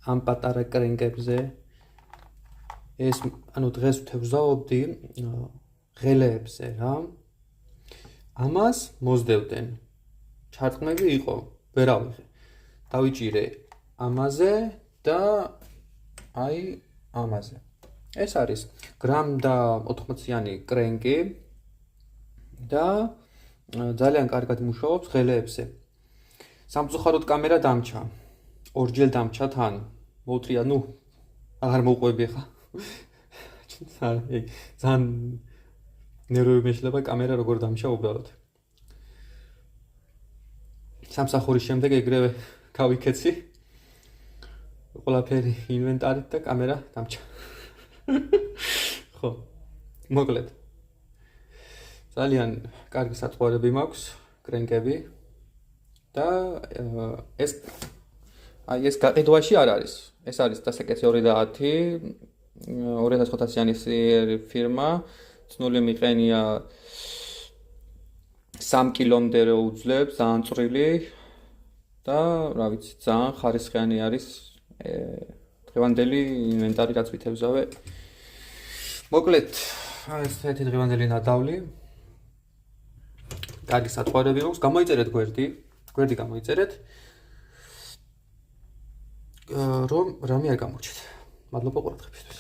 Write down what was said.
ამ პატარა კრენკებზე. ეს ანუ დღეს ვთევზაობდი ღელეებზე რა. ამას მოძდევდნენ. ჩარტყმები იყო, ვერავიღე. დავიჭირე ამაზე და აი ამაზე. ეს არის გრამ და 80-იანი კრენკი და ძალიან კარგად მუშაობს ღელეებზე. სამწუხაროდ კამერა დამჩა. ორჯერ დამჩა თან. მოუტრია, აღარ მოვყვები ხა. ძალიან ნერვები მეშლება კამერა როგორ დამჩა უბრალოდ. სამსახურის შემდეგ ეგრევე გავიქეცი. ყველაფერი ინვენტარით და კამერა დამჩა. ხო. მოკლედ. ძალიან კარგი საწყვარები მაქვს, კრენკები და ეს გაყიდვაში არ არის. ეს არის დასაკეთე 2500-იანი ფირმა, ცნული მიყენია 3 კილომდე რო უძლებს, ძალიან წვრილი და რა ვიცი, ძალიან ხარისხიანი არის დღევანდელი ინვენტარი, რაც ვითევზავე. მოკლედ, ეს ერთი დღევანდელი ნადავლი. კარგი საწყვარები მაქვს, გამოიწერეთ გვერდი გამოიწერეთ. რომ რამე არ გამოჩეთ. მადლობა ყურადღებისთვის.